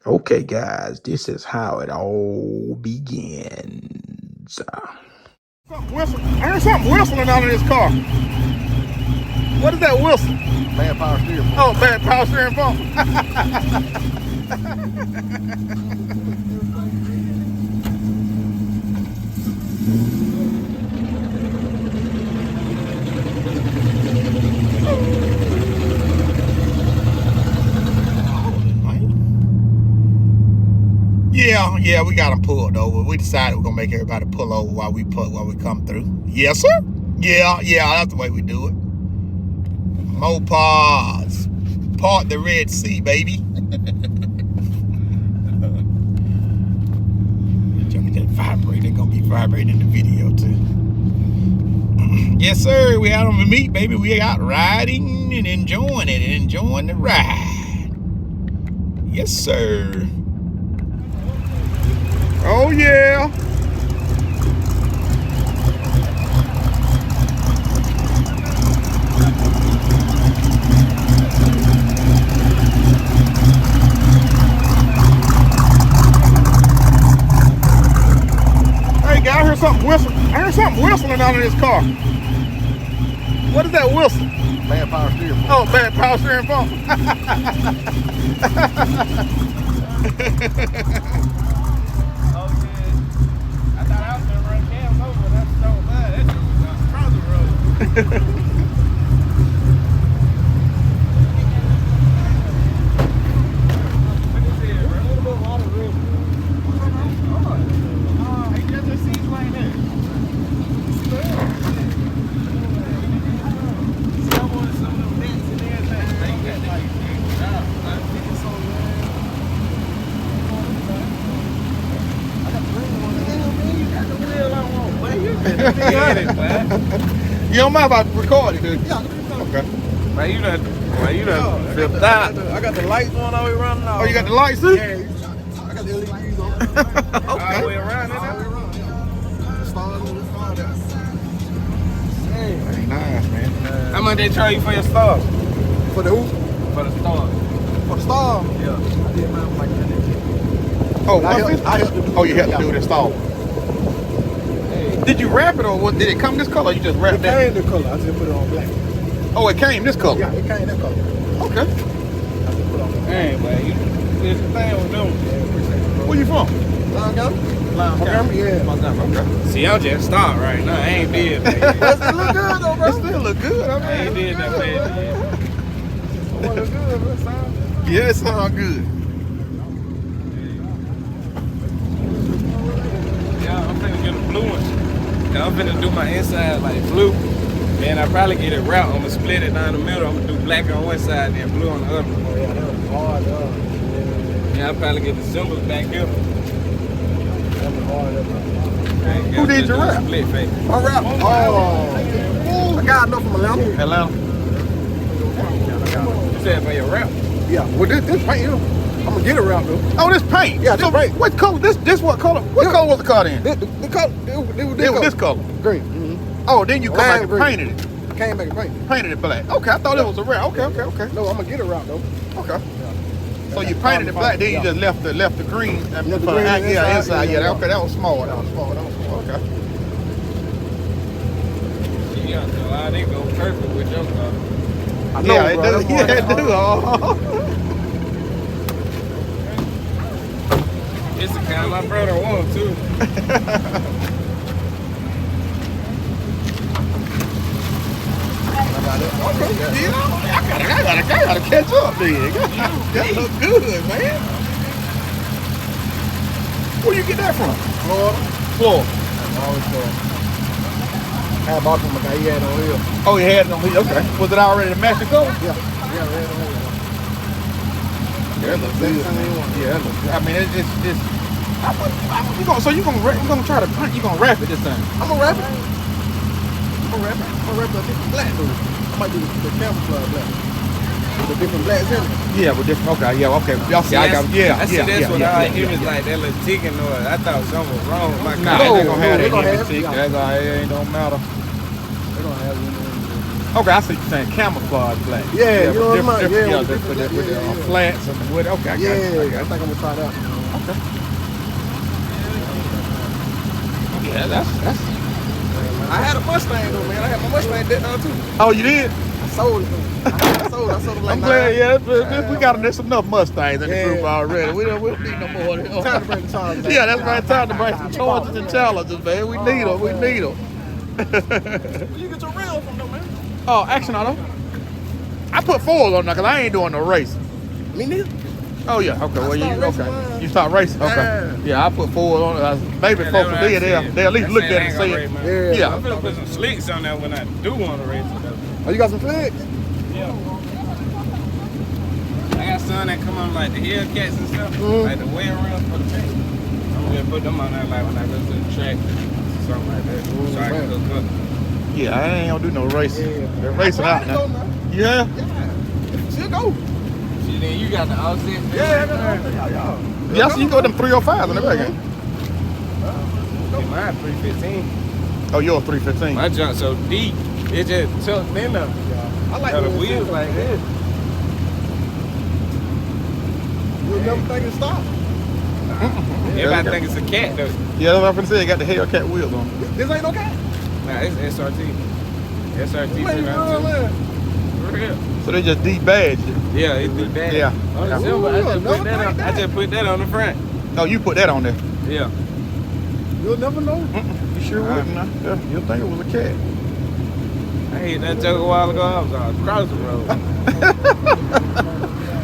Okay, guys, this is how it all begins. I heard something whistling out of this car. What is that whistle? Bad power steering pump. Oh, bad power steering pump. Yeah, we got them pulled over. We decided we're gonna make everybody pull over while we come through. Yes, sir. Yeah, that's the way we do it. Mopars, part the Red Sea, baby. That vibrate, they're gonna be vibrating in the video too. Yes, sir. We out on the meet, baby. We out riding and enjoying it and enjoying the ride. Yes, sir. Oh, yeah. Hey, guy, I heard something whistling. I heard something whistling out of this car. What is that whistle? Bad power steering pump. Oh, bad power steering pump. You don't mind about recording, dude? Yeah. Okay. Man, you done flipped out. I got the lights on all the way around now. Oh, you got the lights too? Yeah, I got the LEDs on. All the way around in All there. the way around, yeah. Stars on the car there. Hey, nice, man. How much they charge you for your stars? For the who? For the stars. For the star? Yeah. I did mine for like 100. Oh, I helped to do oh, you had to yeah. do it install. Did you wrap it or what? Did it come this color or you just It wrapped it? came the color. I just put it on black. Oh, it came this color? Yeah, it came that color. Okay. I just put it on black. Hey, man, it's the thing with them. Yeah, appreciate it, bro. Where you from? Montgomery? Montgomery? Yeah. Montgomery, okay. See, I'm just starting right now. I ain't did that. That still look good though, bro. It still look good. I ain't did that bad yet. It look good, bro. Sound good. Yeah, it sounds good. Yeah, I'm finna get a blue one. Yeah, I'm finna do my inside like blue. Then I probably get it wrapped. I'm gonna split it down the middle. I'm gonna do black on one side and blue on the other. Oh yeah, that was hard up. Yeah, I'll probably get the symbols back here. That was hard up. Who did your wrap? Split face. My rap. Oh. I got enough from Atlanta. Atlanta. You said for your wrap? Yeah. Well, this paint here. I'm gonna get it wrapped though. Oh, this paint. Yeah, this paint. What color? This what color? What color was the car in? The color. It was This color. Green. Oh, then you come back and Green. painted it. Came back and painted. Painted it black. Okay, I thought it was a wrap. Okay. No, I'm gonna get it wrapped though. Okay. So you painted it black, then you just left the green. Left the green inside. Yeah, yeah. okay, that was small. Okay. Yeah, so they go perfect with your car. I know, Yeah, it bro. do. Yeah, it do. Oh. It's the kind my brother wants too. Okay, yeah, I gotta catch up then. That look good, man. Where you get that from? Florida. Always Florida. I bought from a guy he had on here. Oh, you had it on here. Okay. Was it already the matching color? Yeah, red on here. Yeah, it looks good. Yeah, it looks good. I mean, it's. You gonna try to print? You gonna wrap it this time? I'm gonna wrap it. I'm gonna wrap it a different black dude. I might do the camouflage black. With the different blacks in it. Yeah, with different. Okay, yeah, okay. Y'all see, I got. That's what I hear is like that little ticking noise. I thought something was wrong with my car. Nah, they gonna have they that gonna heavy have tick. it. That's all. It ain't don't matter. They don't have it. Okay, I see you saying camouflage black. Yeah, you know what I'm saying? Yeah, with with the yeah. flats and the wood. Okay, I got you. Yeah, I I got think I'm gonna try that. you. Okay. Yeah, that's. I had a Mustang though, man. I had my Mustang dead now too. Oh, you did? I sold it. I sold it like I'm glad. 9. Yeah, we got there's enough Mustangs in the group already. We don't need no more. Time to bring the charge back. Yeah, that's right. Time to bring some charges and challenges, man. We need them. We need them. You get your real from them, man. Oh, action auto. I put 4s on there because I ain't doing no racing. Me neither. Oh yeah, okay. Well, start racing okay. mine. You start racing, okay. Yeah, I put 4s on it. Maybe folks will be there. They at least look at it and say it. Yeah. I'm gonna put some slicks on there when I do want to race it though. Oh, you got some flicks? Yeah. I got some that come on like the Hellcats and stuff, like the way around for the tank. I'm gonna put them on there like when I go to the track, something like that, so I can go cook. Yeah, I ain't gonna do no racing. Yeah. They're racing out now. Yeah. She'll go. See, then you got the offset. Yeah. Yeah, so you go them 305s on the back end. Mine 315. Oh, yours 315. My junk so deep, it just tucked in there. I like The wheels like this. You'll never think it stop. Everybody think it's a cat though. Yeah, that's what I'm finna say. It got the Hellcat wheels on. This ain't no cat. Nah, it's SRT. SRT Man, you know what I'm saying? For real. So they just debadged it. Yeah, it's the bad. Yeah. On the Yeah. silver, I just Ooh, put that on. never I just put that on the front. Oh, you put that on there. Yeah. You'll never know. You sure wouldn't, huh? Yeah, you'll think it was a cat. I hit that joke a while ago. I was across the road.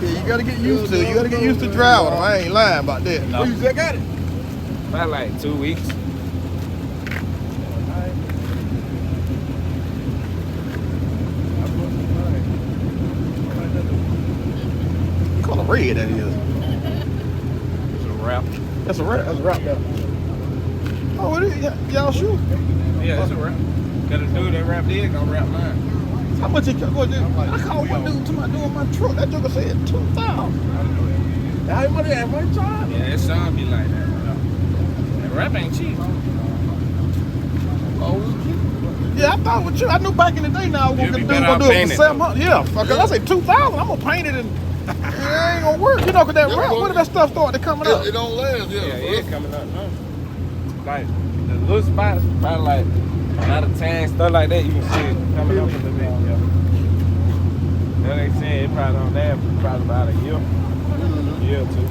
Yeah, you gotta get used to it. You gotta get used to driving them. I ain't lying about that. Oh, you just got it. About like 2 weeks. What color red that is? It's a wrap. That's a red. That's a wrap there. Oh, it is. Y'all sure? Yeah, it's a wrap. Got a dude that wrapped it, gonna wrap mine. How much it cost? I called one dude to my doing my truck. That joker said 2,000. How much charge? Yeah, it some be like that. The wrap ain't cheap. Oh, Yeah, I thought with you. I knew back in the day now I was You'll be gonna better do off it for painting, 700. Yeah, fuck it. I say 2,000. I'm gonna paint it and it ain't gonna work. You know, cause that wrap, when did that stuff start to coming up? it don't last, Yeah, it's coming up now. Like the little spots, probably like out of tan, stuff like that, you can see it coming up a little bit. Yeah. Then they say it probably on there for probably about a year. Year or two.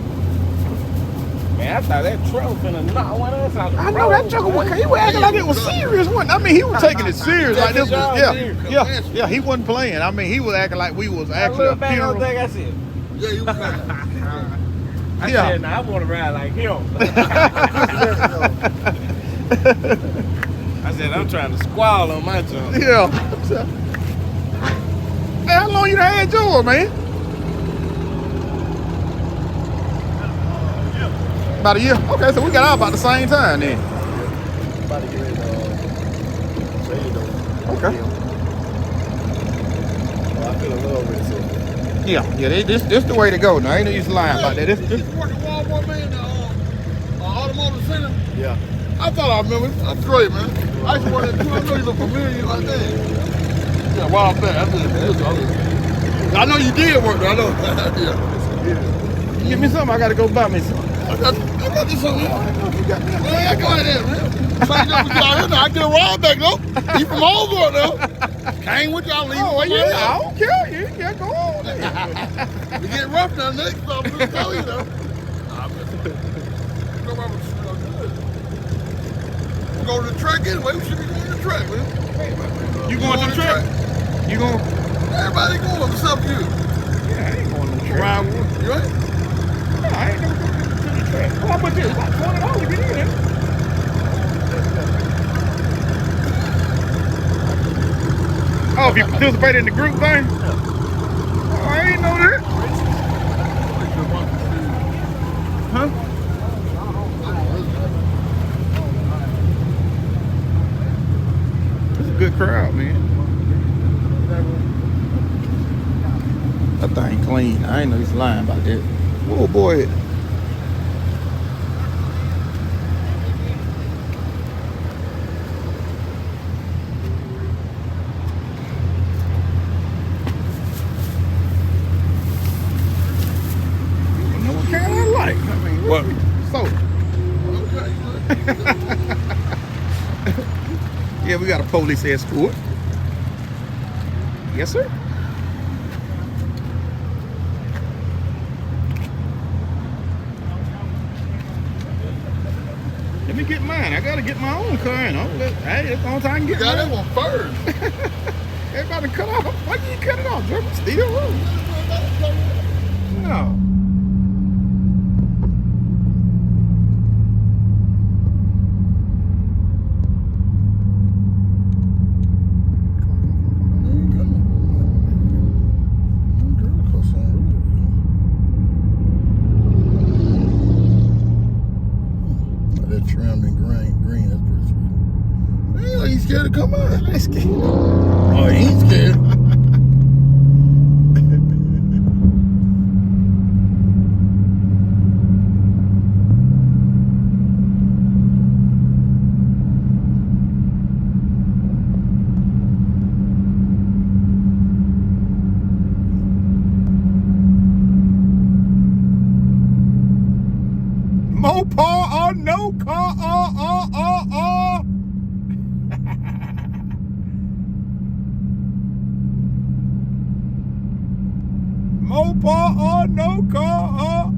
Man, I thought that truck was finna knock one of us out the I know that joker. He was acting like it was serious. Wasn't I mean, he was taking it serious. Like this was, yeah. He wasn't playing. I mean, he was acting like we was I actually a looked back on funeral. the thing, I said, Yeah, you was I Yeah. said, nah, I want to ride like him. I said, I'm trying to squall on my jump. Yeah. Hey, how long you done had yours, man? About a year. Okay, so we got out about the same time then. about to get ready to say it though. Okay. I feel a little bit sick. Yeah, this the way to go. Now, I ain't no use to lying about that. This. Working Walmart, man, automotive center. Yeah. I thought I remember. That's great, man. I used to work there too. I know you look familiar like that. Yeah, a while back. I know you did work there. I know. Yeah. Give me something. I gotta go buy me some. I got this something. Man, I go ahead there, man. Signed up with y'all here now. I get a ride back, though. He from Ozark, though. Came with y'all, leaving. Oh, yeah, I don't care. Yeah, go on. We get rough now next time. I'm gonna tell you, though. Go to the track anyway. We should be going to the track, man. You going to the track? You going? Everybody going except you. Yeah, I ain't going to the track. Ride with you, right? No, I ain't never going to the track. How much is it? About $20 to get in. Oh, if you participate in the group thing? Oh, I ain't know that. Huh? It's a good crowd, man. That thing clean. I ain't know he's lying about that. Oh boy. What? So, yeah, we got a police escort. Yes, sir. Let me get mine. I gotta get my own car in. Hey, that's the only time I can get got that mine. one first. Everybody cut off. Why you cut it off, Jeremy? Still room. No. That trimmed in green, that's pretty sweet. Hell, he's scared to come out. I'm scared. Oh, he ain't scared. Mopar or no car Mopar or no car